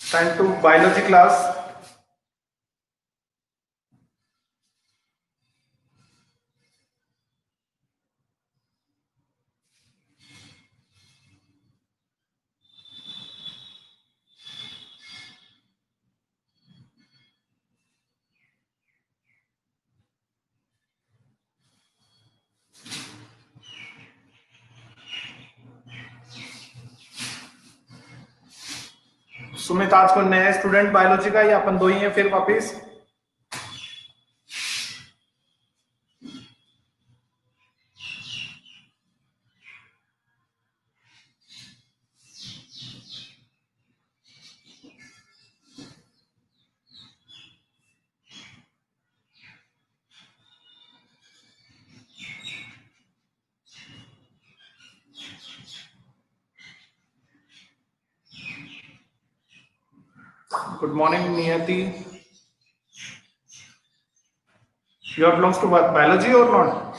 Time to biology class. Sumit आज को नया स्टूडेंट बायोलॉजी का, या अपन दो ही हैं फिर वापिस? Good morning, Niyati. You belongs to what, biology or not?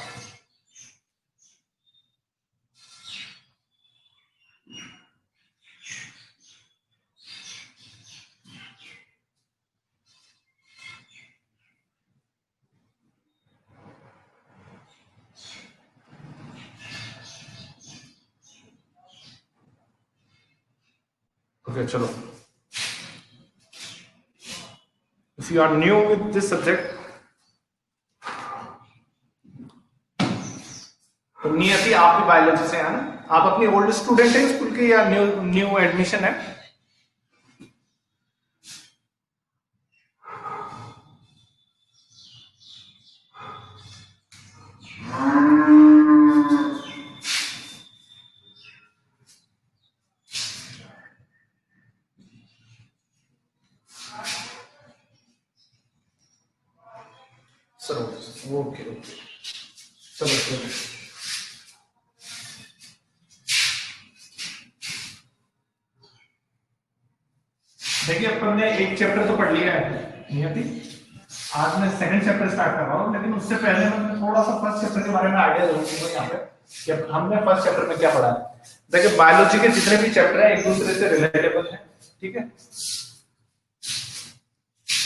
Okay, chalo. If you are new with this subject, तो नियति आप भी बायोलॉजी से हैं ना? आप अपनी ओल्ड स्टूडेंट है स्कूल के या न्यू एडमिशन है? ओके चलो देखिए, अपन ने एक चैप्टर तो पढ़ लिया है नियति। आज मैं सेकंड चैप्टर स्टार्ट कर रहा हूँ, लेकिन उससे पहले मैं थोड़ा सा फर्स्ट चैप्टर के बारे में आइडिया दूंगा यहाँ पे कि हमने फर्स्ट चैप्टर में क्या पढ़ा है। देखिए, बायोलॉजी के जितने भी चैप्टर है एक दूसरे से रिलेटेबल है, ठीक है?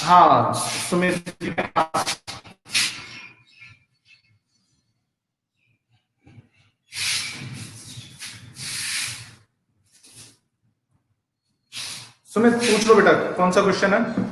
हाँ सुमित, सुमित पूछ लो बेटा, कौन सा क्वेश्चन है?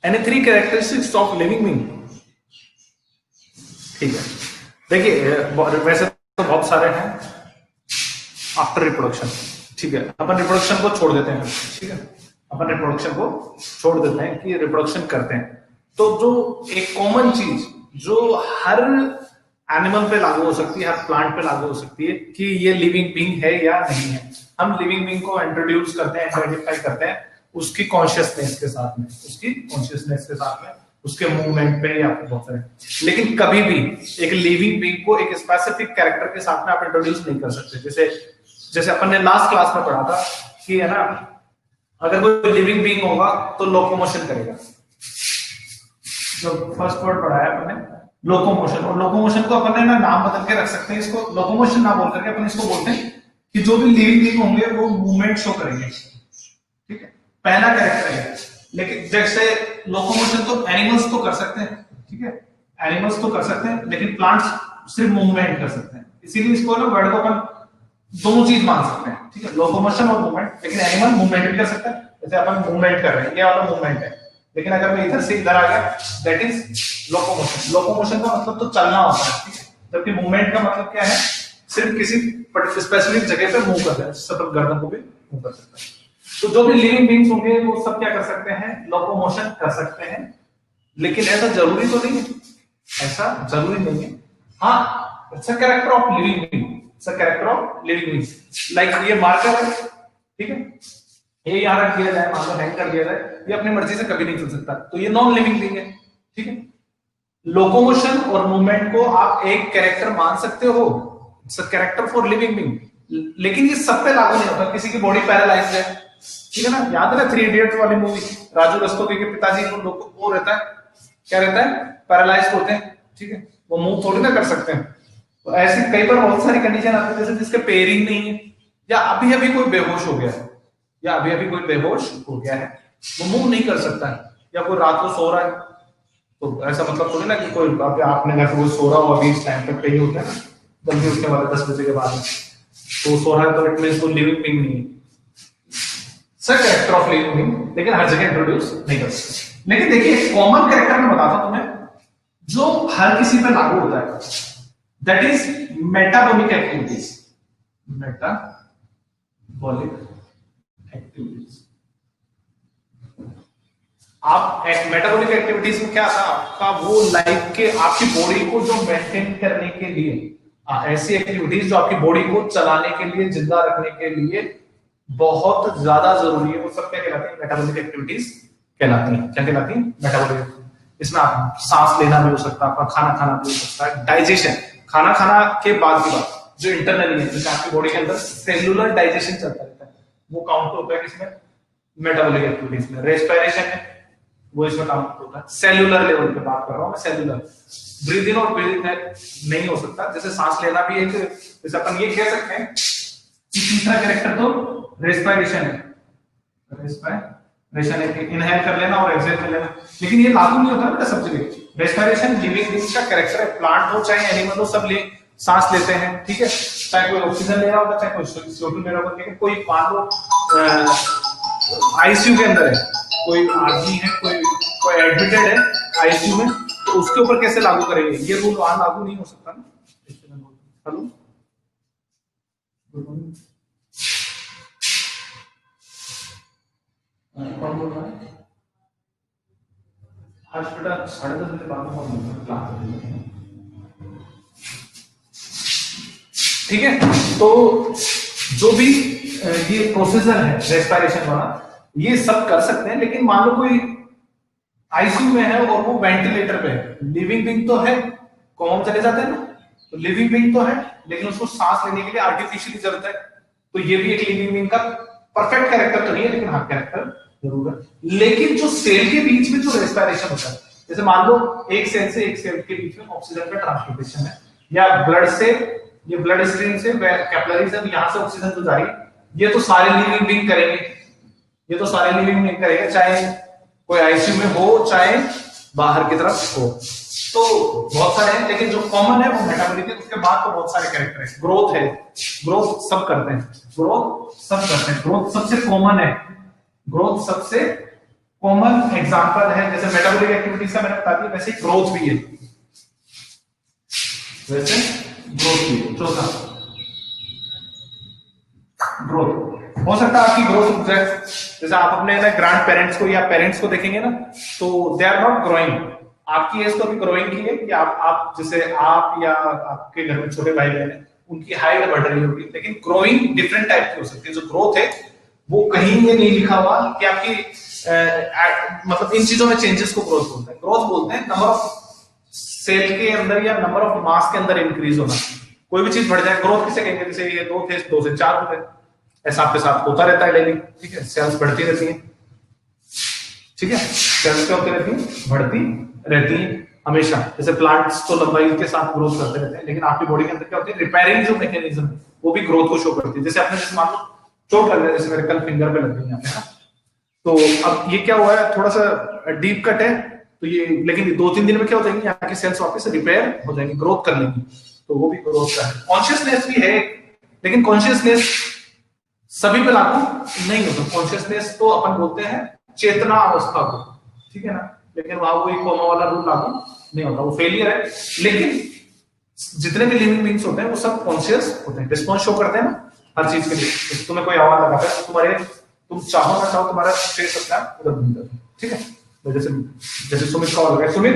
Any three characteristics of living being? ठीक है, देखिए वैसे तो बहुत सारे हैं आफ्टर रिप्रोडक्शन, ठीक है? अपन रिप्रोडक्शन को छोड़ देते हैं, ठीक है? अपन रिप्रोडक्शन को छोड़ देते हैं कि रिप्रोडक्शन करते हैं। तो जो एक कॉमन चीज जो हर एनिमल पे लागू हो सकती है, हर प्लांट पे लागू हो सकती है कि ये लिविंग बीइंग है या नहीं है, हम लिविंग बीइंग को इंट्रोड्यूस करते हैं, आइडेंटिफाई करते हैं उसकी कॉन्शियसनेस के साथ में, उसके मूवमेंट पे या बहुत सारे। लेकिन कभी भी एक लिविंग बीइंग को एक स्पेसिफिक कैरेक्टर के साथ में आप इंट्रोड्यूस नहीं कर सकते। जैसे अपन ने लास्ट क्लास में पढ़ा था कि है ना, अगर कोई लिविंग बीइंग होगा तो लोकोमोशन करेगा। जो फर्स्ट वर्ड पढ़ा है अपन ने लोकोमोशन, और लोकोमोशन को अपन ने ना नाम बदल के रख सकते हैं, इसको लोकोमोशन ना बोल करके अपन इसको बोलते हैं कि जो भी लिविंग बीइंग होंगे वो मूवमेंट शो करेंगे, ठीक है? पहला कैरेक्टर है। लेकिन जैसे लोकोमोशन तो एनिमल्स तो कर सकते हैं, ठीक है? एनिमल्स तो कर सकते हैं, लेकिन प्लांट्स सिर्फ मूवमेंट कर सकते हैं। इसीलिए इसको ना वर्ड को अपन दोनों चीज मान सकते हैं, ठीक है? लोकोमोशन और मूवमेंट। लेकिन एनिमल मूवमेंट भी कर सकता है, जैसे अपन मूवमेंट कर रहे हैं, ये वाला मूवमेंट है। लेकिन अगर मैं इधर से इधर आ गया, दैट इज लोकोमोशन। लोकोमोशन का मतलब तो चलना होता है, ठीक है? जबकि मूवमेंट का मतलब क्या है? सिर्फ किसी स्पेसिफिक जगह पे मूव करना है, सब गर्दन को भी मूव कर सकता है। तो जो भी लिविंग बीइंग्स होंगे वो सब क्या कर सकते हैं? लोकोमोशन कर सकते हैं। लेकिन ऐसा जरूरी तो नहीं है, ऐसा जरूरी नहीं है। हाँ, it's a character of living being, it's a character of living being. Like ये मार्कर है, ठीक है, ये यहां रख दिया जाए, मान लो हैंग कर दिया जाए, ये अपनी मर्जी से कभी नहीं चल सकता, तो ये नॉन लिविंग बीइंग है, ठीक है। लोकोमोशन और मूवमेंट को आप एक कैरेक्टर मान सकते हो, it's a character for living being, लेकिन ये सब पे लागू नहीं होता। किसी की बॉडी पैरालाइज्ड है, ठीक है ना, याद है ना 3 इडियट्स वाली मूवी, राजू रस्तोगी के पिताजी को वो रहता है, क्या रहता है, पैरालाइज्ड होते हैं, ठीक है, वो मूव थोड़ी ना कर सकते हैं। तो ऐसी कई बार बहुत सारी कंडीशन आती है, जैसे जिसके पैर ही नहीं है, या अभी अभी कोई बेहोश हो गया है, या अभी अभी कोई बेहोश हो गया है, वो मूव नहीं कर सकता है, या कोई रात को सो रहा है, तो ऐसा मतलब थोड़ी ना कि कोई आपने घर कोई सो रहा हो अभी इस टाइम तक, कहीं होता है ना जल्दी उठने वाले 10 बजे के बाद में, तो सो रहा है, तो इट मींस वो लिविंग बीइंग नहीं है, sir character of living being, लेकिन हर जगह इंट्रोड्यूस नहीं कर सकते। लेकिन देखिए कॉमन कैरेक्टर मैं बताता हूं तुम्हें, जो हर किसी पे लागू होता है, that is metabolic activities, metabolic activities. आप मेटाबॉलिक एक्टिविटीज में क्या था आपका, वो लाइफ के आपकी बॉडी को जो मेंटेन करने के लिए, ऐसी एक्टिविटीज जो आपकी बॉडी को चलाने के लिए, जिंदा रखने के लिए बहुत ज्यादा जरूरी है, वो सब क्या कहलाती है, मेटाबॉलिक एक्टिविटीज कहलाती हैं। क्या कहलाती है, मेटाबॉलिक। इसमें आप सांस लेना भी हो सकता है, आपका खाना खाना भी हो सकता है, डाइजेशन, खाना खाना के बाद की बात जो इंटरनली है, जैसे आपकी बॉडी के अंदर सेलुलर डाइजेशन चलता रहता है, वो काउंट होता है किसमें, मेटाबॉलिक एक्टिविटीज में। रेस्पिरेशन है वो इसमें काउंट होता है, सेलुलर लेवल पे बात कर रहा हूं मैं, सेलुलर। ब्रीथ इन और ब्रीथ आउट नहीं हो सकता, जैसे सांस लेना भी एक, जैसे अपन ये कह सकते हैं कि तीसरा कैरेक्टर तो रेस्पिरेशन है, रेस्पिरेशन है, इनहेल कर लेना और एक्सहेल कर लेना, लेकिन ये लागू नहीं होता बेटा सब जगह। रेस्पिरेशन लिविंग बीइंग का कैरेक्टर है, प्लांट हो चाहे एनिमल हो, सब ले सांस लेते हैं, ठीक है, चाहे कोई ऑक्सीजन ले रहा होगा, चाहे कोई CO2 ले रहा होगा, लेकिन कोई मान लो आईसीयू के अंदर है, कोई आदमी है, कोई एडमिटेड है आईसीयू में, तो उसके ऊपर कैसे लागू करेंगे, ये रूल वहां लागू नहीं हो सकता ना। हेलो, कौन बोल रहा है, आज बेटा 10:30 बजे बाद में क्लास, ठीक है। तो जो भी ये प्रोसीजर है रेस्पिरेशन वाला, ये सब कर सकते हैं, लेकिन मान लो कोई आईसीयू में है और वो वेंटिलेटर पे है, लिविंग बीइंग तो है, कॉम चले जाते हैं ना, तो लिविंग बीइंग तो है, लेकिन उसको सांस लेने के लिए आर्टिफिशियली जरूरत है, तो ये भी एक लिविंग बीइंग का परफेक्ट कैरेक्टर तो नहीं है, लेकिन हाँ कैरेक्टर जरूर है। लेकिन जो सेल के बीच में जो रेस्पिरेशन होता है, जैसे मान लो एक सेल से एक सेल के बीच में ऑक्सीजन का ट्रांसपोर्टेशन है, या ब्लड से, ये ब्लड स्ट्रीम से कैपिलरी से यहां से ऑक्सीजन तो जा रही है, ये तो सारे लिविंग बीइंग करेंगे, ये तो सारे लिविंग बीइंग करेंगे, चाहे कोई आईसीयू में हो चाहे बाहर की तरफ हो। तो बहुत सारे हैं, लेकिन जो कॉमन है वो मेटाबॉलिक है। उसके बाद तो बहुत सारे कैरेक्टर है, ग्रोथ है, ग्रोथ सब करते हैं, ग्रोथ सब करते हैं, ग्रोथ सबसे कॉमन है, ग्रोथ सबसे कॉमन एग्जांपल है। जैसे मेटाबॉलिक एक्टिविटीज का मैंने बता दिया, वैसे ग्रोथ भी है, वैसे ग्रोथ भी है। चौथा ग्रोथ हो सकता है आपकी ग्रोथ जैसे आप अपने ना ग्रैंड पेरेंट्स को या पेरेंट्स को देखेंगे ना, तो दे आर नॉट ग्रोइंग, आपकी एज तो अभी ग्रोइंग की है कि आप जैसे आप या आपके घर में छोटे भाई बहन है, उनकी हाइट बढ़ रही होगी, लेकिन ग्रोइंग डिफरेंट टाइप की हो सकती है। जो ग्रोथ है वो कहीं ये नहीं लिखा हुआ कि आपकी मतलब इन चीजों में चेंजेस को ग्रोथ बोलते हैं। ग्रोथ बोलते हैं नंबर ऑफ सेल के अंदर या नंबर ऑफ मास के अंदर इंक्रीज होना, कोई भी चीज बढ़ जाए। ग्रोथ किसे कहेंगे, जैसे ये 2 थे 2 से 4 हो गए, ऐसा आपके साथ होता रहता है डेली, ठीक है, सेल्स बढ़ती रहती हैं, ठीक है, सेल्स क्या होती रहती हैं, बढ़ती रहती हैं हमेशा। जैसे प्लांट्स तो लंबाई के साथ ग्रोथ करते रहते हैं, लेकिन आपकी बॉडी के अंदर क्या होती है, रिपेयरिंग जो मैकेनिज्म है वो भी ग्रोथ को शो करती है। जैसे आपने जैसे मान लो चोट लग रहा है, जैसे मेरे कल फिंगर पे लग गई यहाँ पे ना, तो अब ये क्या हुआ है, थोड़ा सा डीप कट है, तो ये लेकिन 2-3 दिन में क्या हो जाएंगी, यहाँ की सेल्स वापस रिपेयर हो जाएंगी, ग्रोथ कर लेंगी, तो वो भी ग्रोथ का है। कॉन्शियसनेस भी है, लेकिन कॉन्शियसनेस सभी पे लागू नहीं होता। कॉन्शियसनेस तो अपन बोलते हैं चेतना अवस्था को, ठीक है ना, लेकिन वहां कोई कोमा वाला रूल लागू नहीं होता, वो फेलियर है। लेकिन जितने भी लिविंग बीइंग्स होते हैं वो सब कॉन्शियस होते हैं, रिस्पॉन्स शो करते हैं ना हर चीज के लिए। तुम्हें कोई आवाज लगाता है तो तुम्हारे, तुम चाहो ना चाहो तुम्हारा फेस अपना उधर घूम जाता है, ठीक है। तो जैसे सुमित का आवाज लगा, सुमित,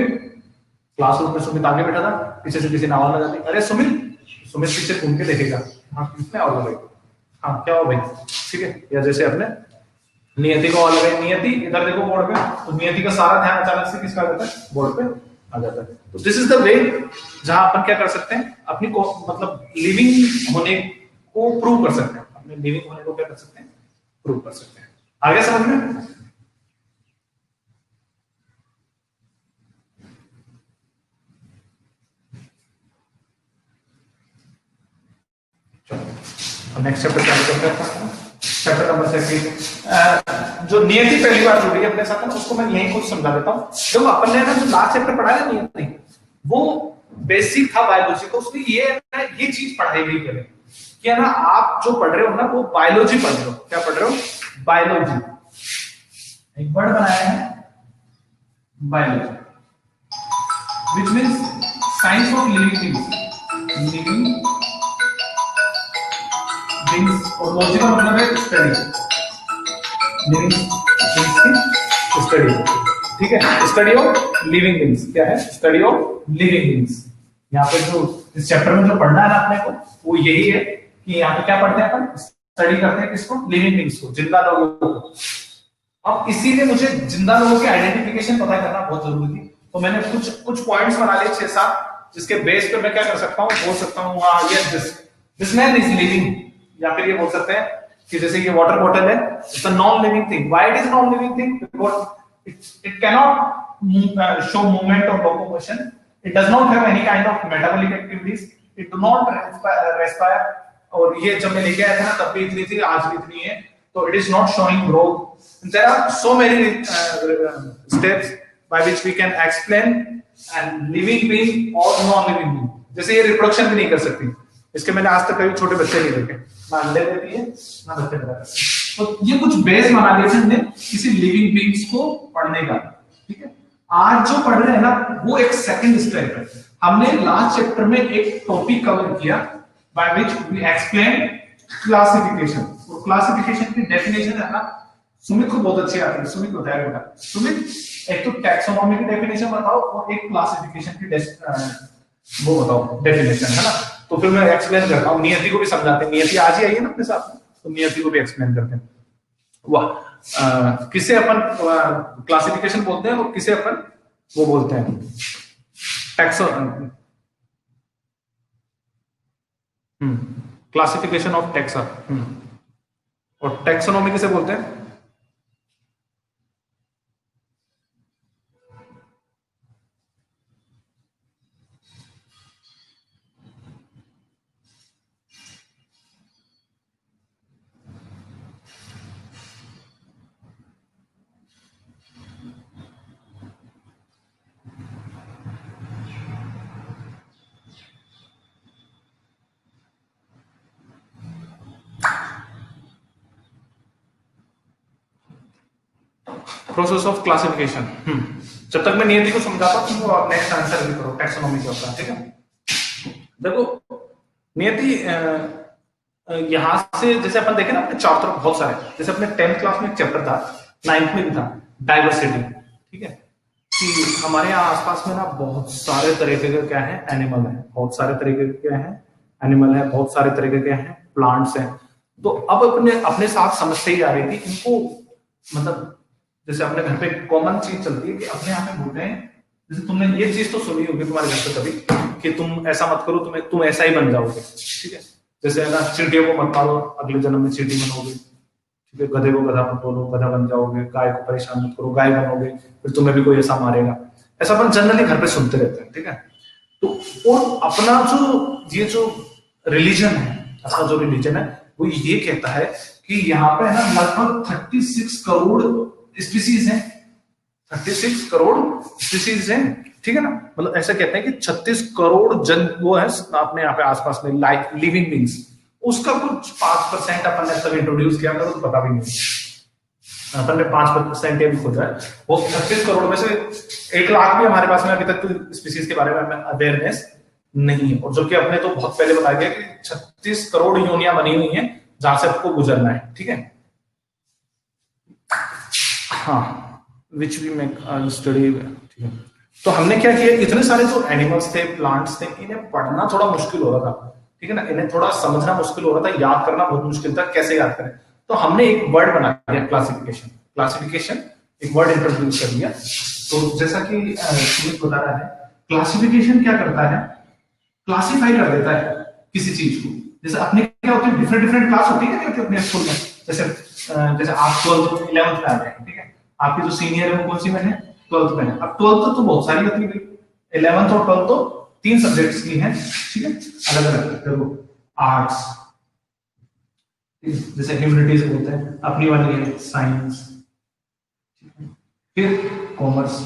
क्लासरूम में सुमित आगे बैठा था, पीछे से किसी ने आवाज लगा दी, अरे सुमित, सुमित पीछे घूम के देखेगा, हाँ किसने आवाज लगाई, हाँ क्या हो भाई, ठीक है। या जैसे अपने नियति को आवाज लगाई, नियति इधर देखो बोर्ड पे, तो नियति का सारा ध्यान अचानक से किसका आ जाता है, बोर्ड पे आ जाता है। तो दिस इज द वे जहां अपन क्या कर सकते हैं, अपनी को मतलब लिविंग होने को प्रूव कर सकते हैं, अपने लिविंग होने को क्या कर सकते हैं, प्रूव कर सकते हैं। आगे समझ में? नेक्स्ट चैप्टर चालू करते हैं, चैप्टर नंबर 17। जो नियति पहली बार जुड़ी है अपने साथ ना, उसको मैं यही कुछ समझा देता हूँ। जो अपन ने ना जो लास्ट चैप्टर पढ़ा है नियति, वो बेसिक था बायोलॉजी को, उसमें ये चीज पढ़ाई गई पहले कि है ना, आप जो पढ़ रहे हो ना वो बायोलॉजी पढ़ रहे हो। क्या पढ़ रहे हो? बायोलॉजी। एक वर्ड बनाया है biology, which means science of living things, living things. और लॉजी का मतलब है स्टडी, लिविंग थिंग्स की स्टडी, ठीक है। स्टडी ऑफ लिविंग थिंग्स क्या है? Study of living things. यहाँ पे जो इस चैप्टर में जो पढ़ना है ना अपने को, वो यही है कि यहाँ पे क्या पढ़ते हैं अपन, स्टडी करते हैं किसको? लिविंग थिंग्स को, जिंदा लोगों को। अब इसीलिए मुझे जिंदा लोगों की आइडेंटिफिकेशन पता करना बहुत जरूरी थी। तो मैंने कुछ पॉइंट्स बना लिए 6-7, जिसके बेस पे मैं क्या कर सकता हूँ, बोल सकता हूँ हाँ ये दिस मैन इज लिविंग। या फिर ये बोल सकते हैं कि जैसे ये वाटर बॉटल है, it's a non living thing. Why it is non living thing? Because it cannot show movement और locomotion, it does not have any kind of metabolic activities, it do not respire. और ये जब मैं लेके आया था ना तब भी इतनी थी, आज भी इतनी है। तो it is not showing growth. There are so many steps by which we can explain and living being और नॉन लिविंग बीइंग। जैसे ये रिप्रोडक्शन भी नहीं कर सकती, इसके मैंने आज तक कभी छोटे बच्चे नहीं देखे, ना अंडे देती है ना बच्चे पैदा करती है। तो ये कुछ बेस बना लिया हमने किसी लिविंग बीइंग्स को पढ़ने का, ठीक है। आज जो पढ़ रहे हैं ना वो एक सेकंड स्टेप है। हमने लास्ट चैप्टर में एक टॉपिक कवर किया by which we explain classification. और क्लासिफिकेशन की डेफिनेशन है ना, सुमित को बहुत अच्छी आती है, सुमित बताया बेटा। सुमित एक तो टैक्सोनॉमी की डेफिनेशन बताओ और एक क्लासिफिकेशन की वो बताओ डेफिनेशन, है ना। तो फिर मैं एक्सप्लेन करता हूँ, नियति को भी समझाते हैं। नियति आज ही आई है ना अपने साथ में, तो नियति को भी एक्सप्लेन करते हैं। वाह, किसे अपन क्लासिफिकेशन बोलते हैं और किसे अपन वो बोलते हैं टैक्सो क्लासिफिकेशन ऑफ टैक्सा। और टैक्सोनॉमी किसे बोलते हैं? Process of classification. जब तक मैं नियति को समझाता हूं तो आप नेक्स्ट आंसर भी करो टैक्सोनॉमी के ऊपर, ठीक है। देखो नियति यहां से जैसे अपन देखें ना, अपने चारों तरफ बहुत सारे, जैसे अपने 10th क्लास में एक चैप्टर था, 9th में भी था, डाइवर्सिटी, ठीक है। कि हमारे यहाँ आसपास में ना बहुत सारे तरीके के क्या है, एनिमल है, बहुत सारे तरीके के क्या है, एनिमल है, बहुत सारे तरीके के हैं, प्लांट्स हैं। तो अब अपने साथ समझते ही आ रही थी इनको, मतलब जैसे अपने घर पे कॉमन चीज चलती है कि अपने यहाँ पे बोलते हैं, जैसे तुमने ये चीज तो सुनी होगी तुम्हारे घर पे कभी, कि तुम ऐसा मत करो, तुम ऐसा ही बन जाओगे, ठीक है। जैसे है ना, चींटियों को मत मारो, अगले जन्म में चींटी बनोगे, ठीक है। गधे को गधा मत बोलो, गधा बन जाओगे। गाय को परेशान मत करो, गाय बनोगे, फिर तुम्हें भी कोई ऐसा मारेगा। ऐसा अपन जनरली घर पे सुनते रहते हैं, ठीक है। तो और अपना जो रिलीजन है, अपना जो रिलीजन है वो ये कहता है कि यहाँ पे है ना लगभग 36 करोड़ स्पीसीज हैं, 36 करोड़ स्पीसीज हैं, ठीक है ना। मतलब ऐसा कहते हैं कि 36 करोड़ जन वो है अपने यहाँ पे आसपास में लाइक लिविंग बींग्स। उसका कुछ 5% अपन ने तब इंट्रोड्यूस किया था, तो पता भी नहीं, अपन ने 5% भी खोजा है। वो 36 करोड़ में से 1 लाख भी हमारे पास में अभी तक स्पीसीज के बारे में अवेयरनेस नहीं है। और जो कि अपने तो बहुत पहले बताया गया कि 36 करोड़ योनियां बनी हुई हैं जहां से आपको गुजरना है, ठीक है। हाँ, विच वी मेक स्टडी, ठीक है। तो हमने क्या किया, इतने सारे जो एनिमल्स थे, प्लांट्स थे, इन्हें पढ़ना थोड़ा मुश्किल हो रहा था, ठीक है ना, इन्हें थोड़ा समझना मुश्किल हो रहा था, याद करना बहुत मुश्किल था, कैसे याद करें। तो हमने एक वर्ड बना दिया, क्लासिफिकेशन। क्लासिफिकेशन एक वर्ड इंट्रोड्यूस कर दिया। तो जैसा कि सुमित बता रहा है, क्लासिफिकेशन क्या करता है, क्लासिफाई कर देता है किसी चीज को। जैसे अपने क्या होती है, डिफरेंट डिफरेंट क्लास होती है क्या अपने स्कूल में। जैसे जैसे आप 12th 11th में आ गए, ठीक है, आपकी जो सीनियर है वो कौन सी में है, 12th में है। अब 12th तो बहुत सारी होती है, 11th और 12th तो 3 सब्जेक्ट्स की हैं, ठीक है, अलग अलग। देखो आर्ट्स, जैसे ह्यूमैनिटीज बोलते हैं, अपनी वाली है साइंस, फिर कॉमर्स,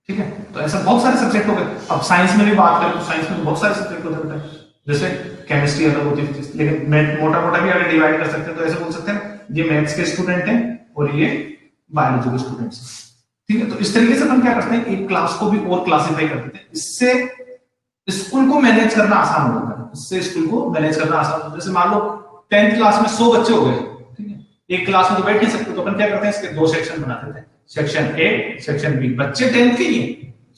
ठीक है। तो ऐसा बहुत सारे सब्जेक्ट हो गए। अब साइंस में भी बात करें तो साइंस में बहुत सारे सब्जेक्ट होते हैं, जैसे केमिस्ट्री अलग होती है, लेकिन मोटा मोटा भी अगर डिवाइड कर सकते हैं तो ऐसे बोल सकते हैं ये मैथ्स के स्टूडेंट हैं और ये बायोलॉजी के स्टूडेंट्स, ठीक है। तो इस तरीके से हम क्या करते हैं, एक क्लास को भी और क्लासिफाई कर देते हैं। इससे स्कूल को मैनेज करना आसान हो जाता है, इससे स्कूल को मैनेज करना आसान होता है। जैसे मान लो 10th क्लास में 100 बच्चे हो गए, ठीक है, एक क्लास में तो बैठ नहीं सकते, तो अपन क्या करते हैं, इसके 2 सेक्शन बना देते हैं, सेक्शन ए सेक्शन बी। बच्चे 10th के ही,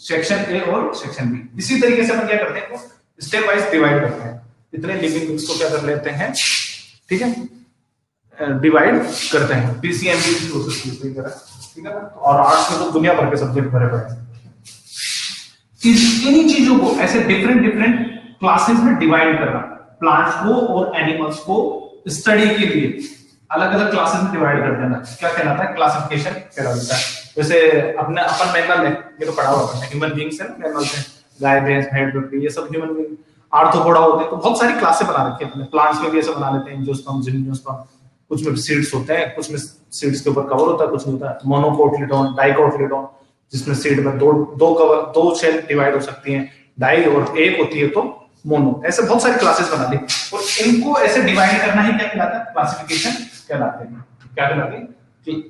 सेक्शन ए और सेक्शन बी। इसी तरीके से अपन क्या करते हैं, स्टेप वाइज डिवाइड करते हैं, इतने लिविंग थिंग्स को क्या कर लेते हैं, ठीक है, डिवाइड करते हैं। पीसीएमबी प्रोसेस की तरह, ठीक है। और आर्ट्स में तो दुनिया भर के सब्जेक्ट भरे पड़े हैं। इन्हीं चीजों को ऐसे डिफरेंट डिफरेंट क्लासेस में डिवाइड करना, प्लांट्स को और एनिमल्स को स्टडी के लिए अलग अलग क्लासेस में डिवाइड कर देना, क्या कहलाता है, क्लासिफिकेशन कहलाता है। जैसे अपने अपन मैमल है, ये तो पढ़ा हुआ है, ह्यूमन बींग्स है, मैमल्स है, गाय भैंस भेड़ बकरी, ये सब ह्यूमन बींग। आर्थ्रोपोडा होते हैं। तो बहुत सारी क्लासें बना रखी है अपने। प्लांट्स में भी ऐसे बना लेते हैं, एंजियोस्पर्म, जिम्नोस्पर्म, कुछ में सीड्स होते हैं, कुछ में सीड्स के ऊपर कवर होता है, कुछ में होता है मोनोकोटिलेडोन, डाइकोटिलेडोन, जिसमें सीड में दो सेल डिवाइड हो सकती हैं, डाई और एक होती है तो मोनो। ऐसे बहुत सारी क्लासेस बना ली और इनको ऐसे डिवाइड करना ही क्या कहलाता है, क्लासिफिकेशन कहलाते हैं। क्या कहलाते हैं,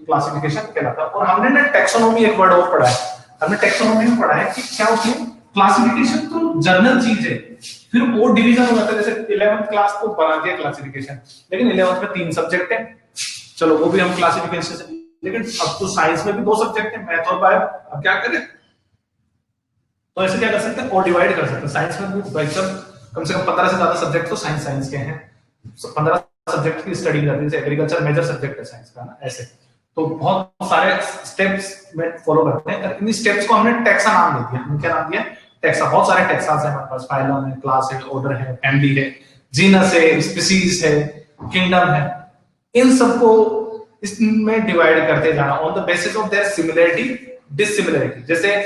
क्लासिफिकेशन कहलाता है। और हमने ना टैक्सोनॉमी एक वर्ड और पढ़ा है, हमने टैक्सोनॉमी में पढ़ा है कि क्या होती है क्लासिफिकेशन। तो जनरल चीज है, फिर और डिवीजन हो जाता है। जैसे 11th क्लास को बना दिया क्लासिफिकेशन, लेकिन 11th में 3 सब्जेक्ट है, चलो वो भी हम क्लासिफिकेशन से। लेकिन अब तो साइंस में भी 2 सब्जेक्ट है, मैथ और बायो, अब क्या करें। तो ऐसे क्या कर सकते हैं, और डिवाइड कर सकते हैं। साइंस में भी कम से कम 15 से ज्यादा सब्जेक्ट तो साइंस के हैं, 15 सब्जेक्ट की स्टडी करते हैं। एग्रीकल्चर मेजर सब्जेक्ट है साइंस का ना, ऐसे तो बहुत सारे स्टेप्स में फॉलो करते हैं। इन स्टेप्स को हमने टैक्सा नाम दे दिया। हमने क्या नाम दिया, टैक्सा। बहुत सारे टैक्सास है हमारे पास, फाइलम है, क्लास है, ऑर्डर है, फैमिली है, जीनस है, स्पीसीज है, किंगडम है। इन सबको इसमें डिवाइड करते जाना on the basis of their similarity dissimilarity. जैसे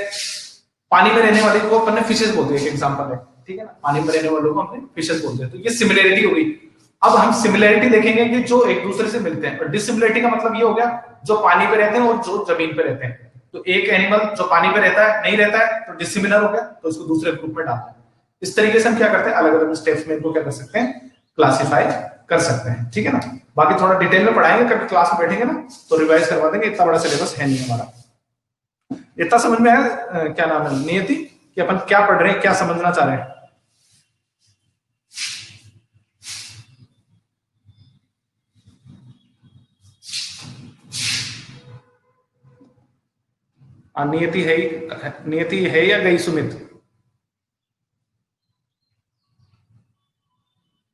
पानी में रहने वाले को अपन ने फिशेस बोलते हैं, एक एग्जांपल है, ठीक है ना, पानी में रहने वालों को हमने फिशेस बोलते हैं। तो ये सिमिलरिटी हो गई। अब हम सिमिलरिटी देखेंगे कि जो एक दूसरे से मिलते हैं, और डिसिमिलरिटी का मतलब ये हो गया जो पानी पे रहते हैं और जो जमीन पे रहते हैं। तो एक एनिमल जो पानी पे रहता है नहीं रहता है तो डिसिमिलर हो गया, तो उसको दूसरे ग्रुप में डालते हैं। इस तरीके से हम क्या करते हैं, अलग अलग स्टेप्स में इनको क्या कर सकते हैं, क्लासिफाई कर सकते हैं, ठीक है ना। बाकी थोड़ा डिटेल में पढ़ाएंगे, कभी क्लास में बैठेंगे ना तो रिवाइज करवा देंगे। इतना बड़ा सिलेबस है नहीं हमारा। इतना समझ में आया क्या नाम है, नियति, कि अपन क्या पढ़ रहे हैं, क्या समझना चाह रहे हैं। नियति है या गई सुमित?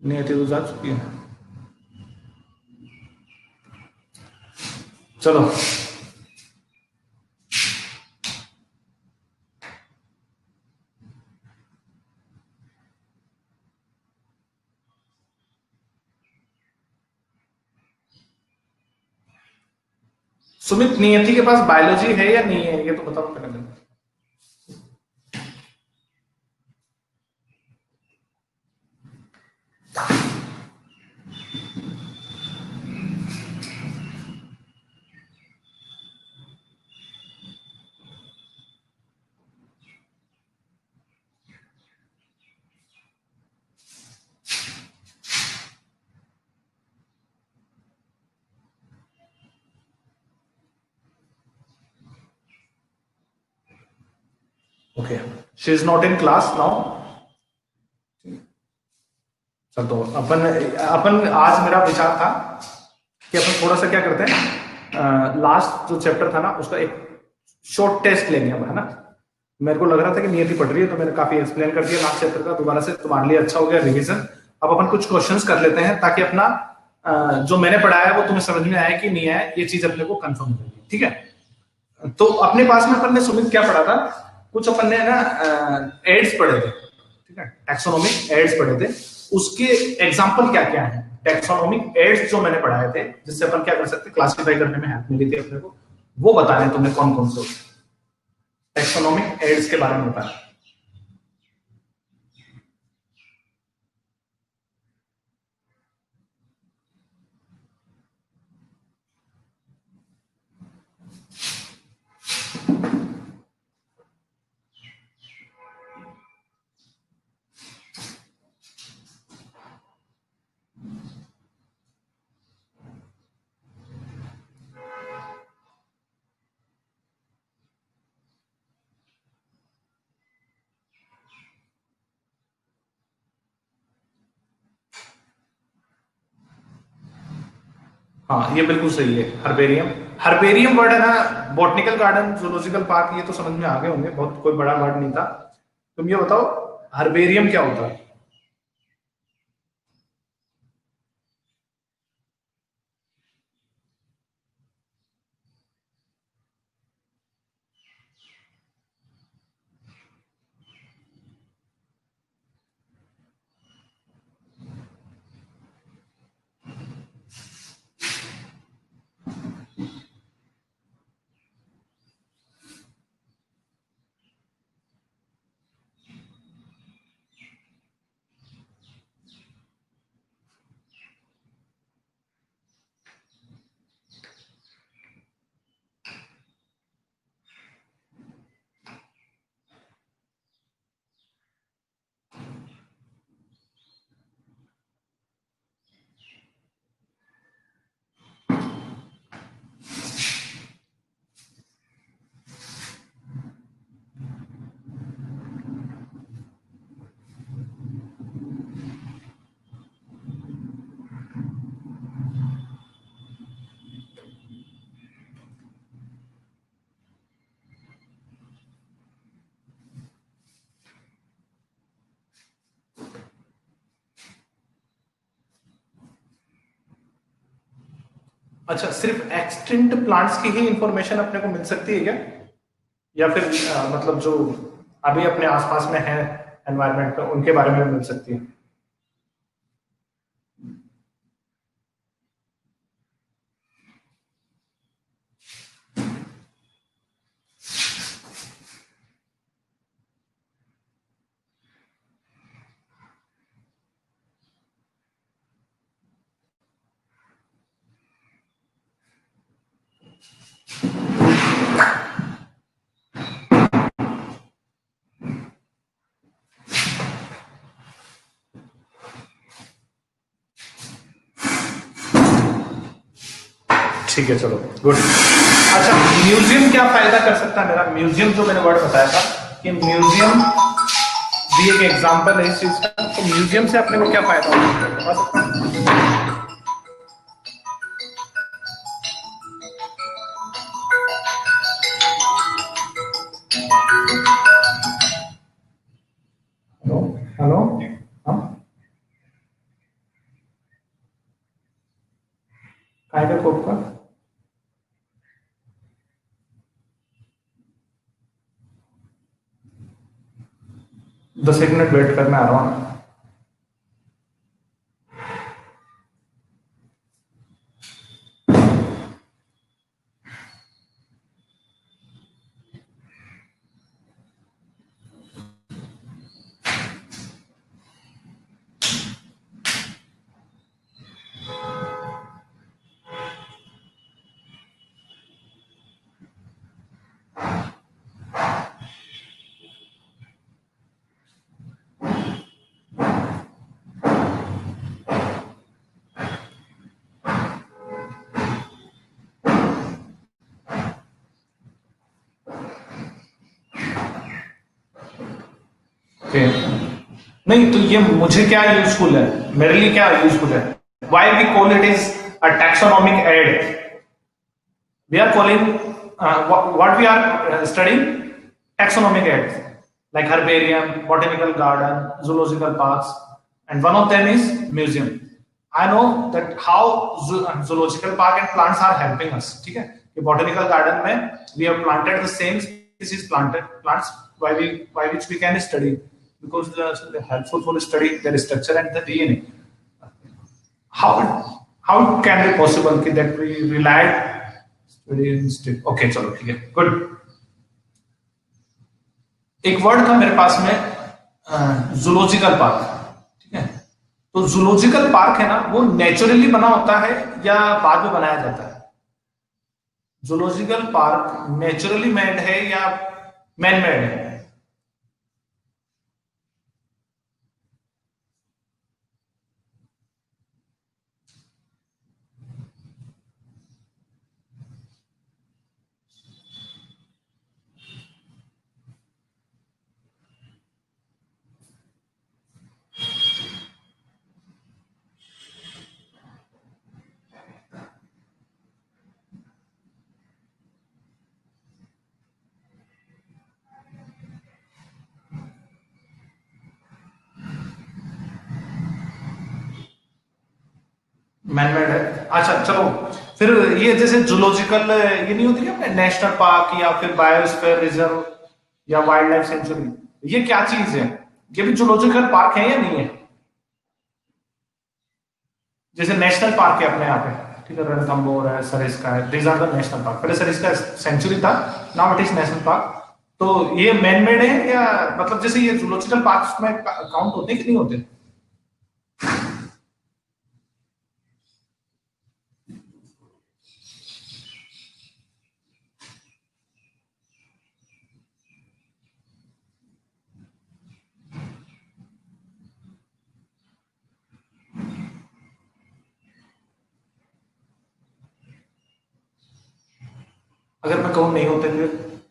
नियति तो जा चुकी है। चलो सुमित, नियति के पास बायोलॉजी है या नहीं है, ये तो बताओ पहले। Okay, she is not in class now. चल तो अपन अपन आज मेरा विचार था कि अपन थोड़ा सा क्या करते हैं, लास्ट जो चैप्टर था ना उसका एक शॉर्ट टेस्ट लेंगे हम, है ना। मेरे को लग रहा था कि नियति पढ़ रही है, तो मैंने काफी एक्सप्लेन कर दिया लास्ट चैप्टर का, दोबारा से तुम्हारे लिए अच्छा हो गया रिवीजन। अब अपन कुछ क्वेश्चंस कर लेते हैं, ताकि अपना जो मैंने पढ़ाया है वो तुम्हें समझ में आया कि नहीं आया, ये चीज अपने को कंफर्म हो जाएगी, ठीक है। तो अपने पास में अपन ने सुमित क्या पढ़ा था, कुछ अपन ने ना एड्स पढ़े थे, ठीक है, टैक्सोनॉमिक एड्स पढ़े थे। उसके एग्जांपल क्या क्या है टैक्सोनॉमिक एड्स जो मैंने पढ़ाए थे, जिससे अपन क्या कर सकते, क्लासिफाई करने में हेल्प मिली थी अपने को, वो बताने तुमने कौन कौन से टैक्सोनॉमिक एड्स के बारे में बताया। हाँ, ये बिल्कुल सही है। हर्बेरियम, हर्बेरियम वर्ड है ना, बॉटनिकल गार्डन, जूलॉजिकल पार्क, ये तो समझ में आ गए होंगे, बहुत कोई बड़ा वर्ड नहीं था। तुम ये बताओ हर्बेरियम क्या होता है। अच्छा, सिर्फ एक्सटिंक्ट प्लांट्स की ही इंफॉर्मेशन अपने को मिल सकती है क्या, या फिर मतलब जो अभी अपने आसपास में है एनवायरनमेंट में, उनके बारे में भी मिल सकती है। ठीक है, चलो गुड। अच्छा, म्यूजियम क्या फायदा कर सकता है मेरा, म्यूजियम जो मैंने वर्ड बताया था कि म्यूजियम भी एक एग्जांपल है इस चीज का, तो म्यूजियम से अपने को क्या फायदा होगा। हेलो हेलो, हाँ, काय का कोप का 10 एक मिनट वेट करना, आ रहा हूँ। ओके, नहीं तो ये मुझे क्या यूजफुल है, मेरे लिए क्या यूजफुल है, why we call it is a taxonomic aid, we are calling what we are studying taxonomic acts like herbarium, botanical garden, zoological parks, and one of them is museum. I know that how zoological park and plants are helping us. ठीक है कि botanical garden में we have planted the same species planted plants by which we can study because they are helpful for study their structure and the DNA. How how it can be possible कि that we relied study okay चलो ठीक है good. एक word था मेरे पास में zoological park. ठीक है तो जूलॉजिकल पार्क है ना वो नेचुरली बना होता है या बाद में बनाया जाता है? जूलॉजिकल पार्क नेचुरली मेड है या मैन मेड है? मैनमेड है. अच्छा चलो फिर ये जैसे जूलॉजिकल ये नहीं होती क्या नेशनल पार्क या फिर बायोस्फीयर रिजर्व या वाइल्ड लाइफ सेंचुरी ये क्या चीज है? ये भी जूलॉजिकल पार्क है या नहीं है? जैसे नेशनल पार्क है अपने यहाँ पे ठीक है रणथंबोर है सरिस्का है these are the national park. पहले सरिस्का सेंचुरी था now it is national park. तो ये मैन मेड है या मतलब जैसे ये जूलॉजिकल पार्क में काउंट होते कि नहीं होते? अगर मैं कहूँ नहीं होते फिर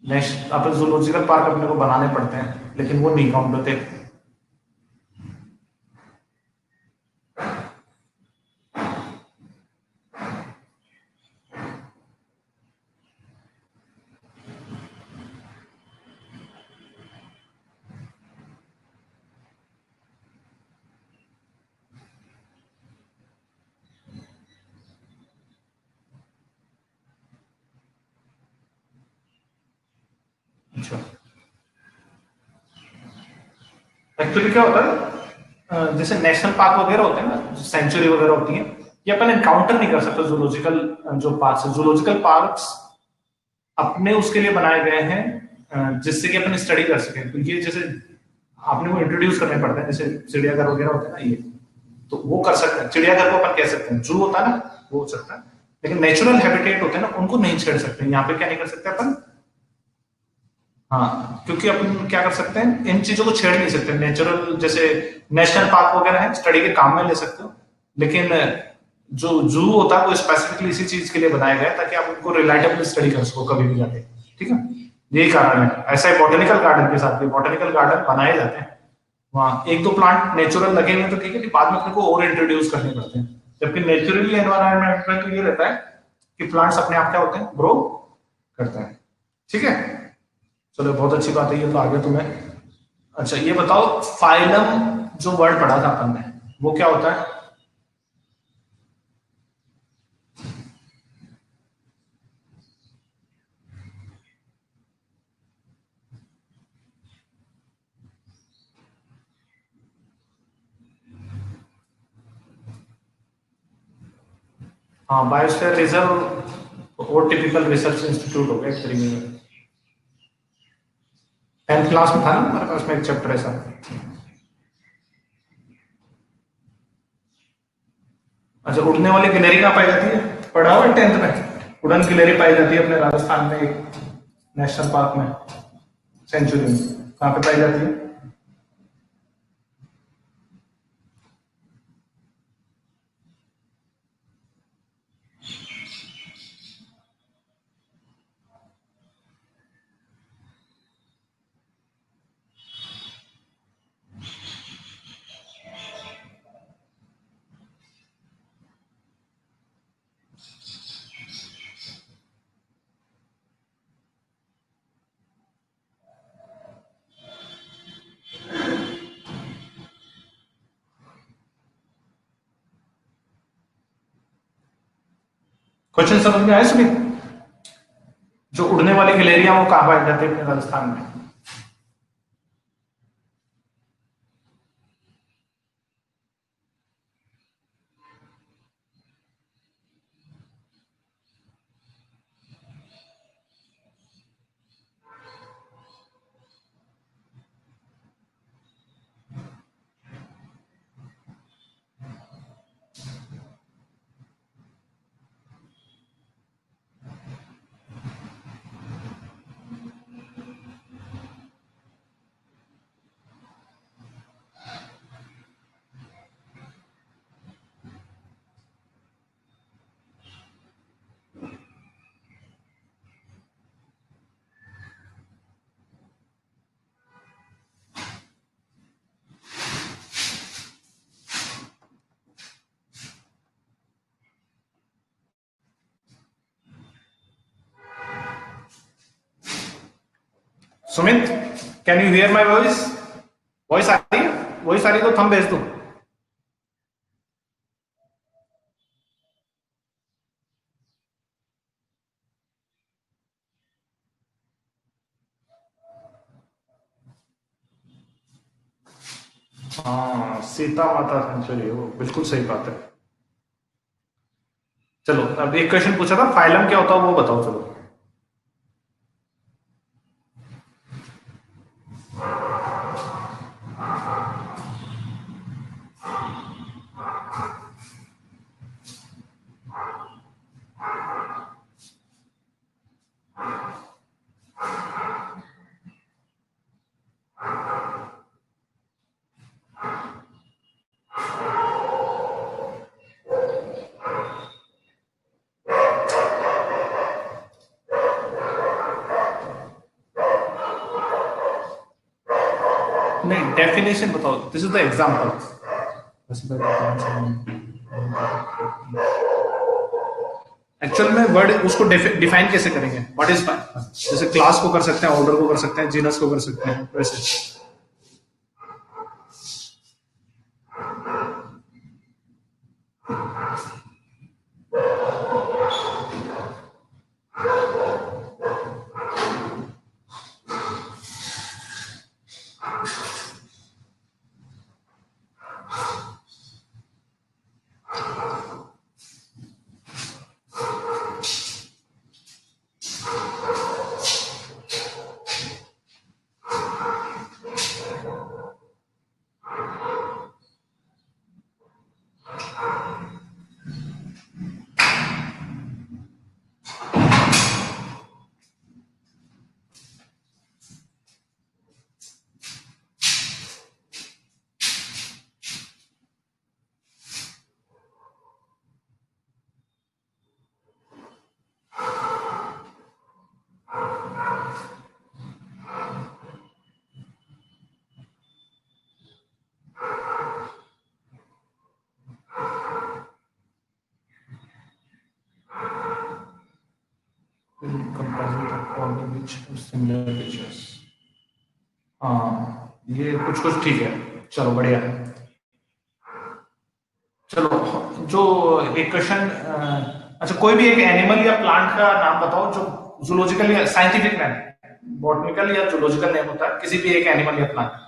नेक्स्ट अपने जूलॉजिकल पार्क अपने को बनाने पड़ते हैं लेकिन वो नहीं काउंट होते. अच्छा एक्चुअली क्या होता है जैसे नेशनल पार्क वगैरह होते हैं ना सेंचुरी वगैरह होती है ये अपन एनकाउंटर नहीं कर सकते जूलॉजिकल जो पार्क है. जूलॉजिकल पार्क्स अपने उसके लिए बनाए गए हैं जिससे कि अपन स्टडी कर सके. तो ये जैसे आपने को इंट्रोड्यूस करने पड़ते हैं जैसे चिड़ियाघर वगैरह होते हैं ना ये तो वो कर सकते हैं. चिड़ियाघर को अपन कह सकते हैं जू होता है ना वो हो सकता है लेकिन नेचुरल हैबिटेट होते हैं ना उनको नहीं छेड़ सकते. यहाँ पे क्या नहीं कर सकते अपन हाँ क्योंकि अपन क्या कर सकते हैं इन चीजों को छेड़ नहीं सकते. नेचुरल जैसे नेशनल पार्क वगैरह है स्टडी के काम में ले सकते हो लेकिन जो जू होता है वो स्पेसिफिकली इसी चीज के लिए बनाया गया है ताकि आप उनको रिलायबल स्टडी कर सको कभी भी जाके. ठीक है यही कारण है. ऐसा है बॉटेनिकल गार्डन के साथ भी बॉटेनिकल गार्डन बनाए जाते हैं वहाँ एक दो प्लांट नेचुरल लगे हुए तो ठीक है बाद में अपने को और इंट्रोड्यूस करने पड़ते हैं. जबकि नेचुरली एनवायरमेंट में तो ये रहता है कि प्लांट्स अपने आप क्या होते हैं ग्रो करते हैं. ठीक है चलो बहुत अच्छी बात है ये तो आ गया तुम्हें. अच्छा ये बताओ फाइलम जो वर्ड पढ़ा था अपन ने वो क्या होता है? हाँ बायोस्फीयर रिजर्व और टिपिकल रिसर्च इंस्टीट्यूट हो गया एक तरीके में. 10th क्लास में था ना हमारे पास में एक चैप्टर ऐसा. अच्छा उड़ने वाली गिलहरी कहाँ पाई जाती है? पढ़ा हुआ है 10th में. उड़न गिलहरी पाई जाती है अपने राजस्थान में एक नेशनल पार्क में सेंचुरी में. कहाँ पे पाई जाती है? क्वेश्चन समझ में आया सुमित? जो उड़ने वाली गिलहरियां वो कहां पाई जाती है अपने राजस्थान में? Sumit, can you hear my voice? Voice आ रही है? वॉइस आ रही है तो थंब भेज दो। हाँ, सीता माता सेंचुरी, वो बिल्कुल सही बात है। चलो अब एक क्वेश्चन पूछा था, फाइलम क्या होता है वो बताओ चलो। नहीं, डेफिनेशन बताओ, this is the example. Actual में वर्ड उसको डिफाइन कैसे करेंगे? व्हाट इज, जैसे क्लास को कर सकते हैं, ऑर्डर को कर सकते हैं, जीनस को कर सकते हैं, वैसे। हाँ, ये कुछ कुछ ठीक है। चलो बढ़िया है। चलो, जो एक क्वेश्चन, अच्छा कोई भी एक एनिमल या प्लांट का नाम बताओ जो जूलॉजिकल या साइंटिफिक नेम, बॉटनिकल या जूलॉजिकल नेम होता है किसी भी एक एनिमल या प्लांट।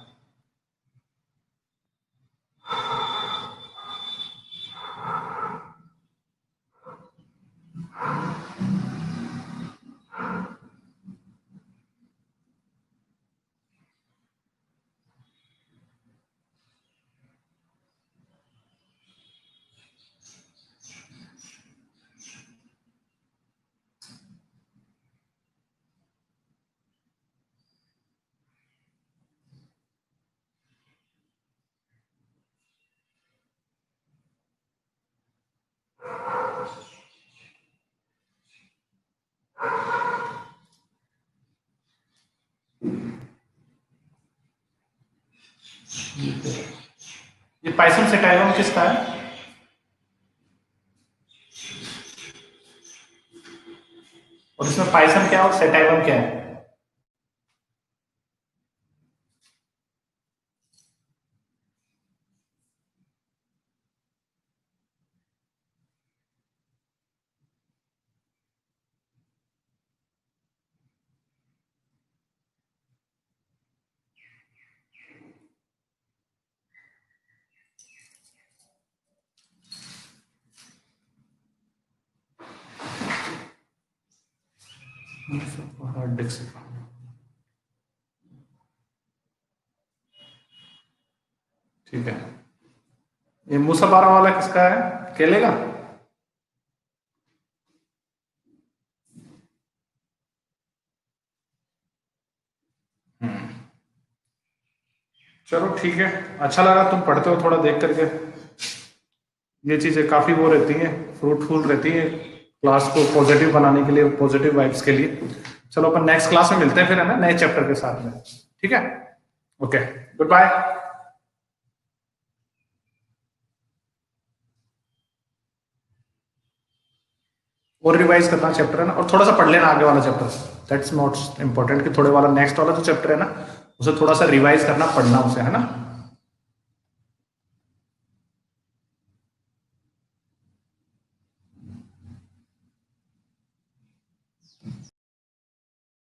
ये पाइसम सेटाइवम किसका है? और इसमें पाइसम क्या है और सेटाइवम क्या है? Hard disk. ठीक है, ये मुसाबारा वाला किसका है, केले का? चलो ठीक है, अच्छा लगा तुम पढ़ते हो थोड़ा देख करके। ये चीजें काफी वो रहती हैं, फ्रूटफुल रहती हैं क्लास को पॉजिटिव बनाने के लिए, पॉजिटिव वाइब्स के लिए। चलो अपन नेक्स्ट क्लास में मिलते हैं फिर, है ना, नए चैप्टर के साथ में। ठीक है, ओके, गुड बाय। और रिवाइज करना चैप्टर, है ना, और थोड़ा सा पढ़ लेना आगे वाला चैप्टर। दैट्स नॉट इम्पोर्टेंट कि थोड़े वाला नेक्स्ट वाला जो चैप्टर है ना, उसे थोड़ा सा रिवाइज करना, पढ़ना उसे, है ना।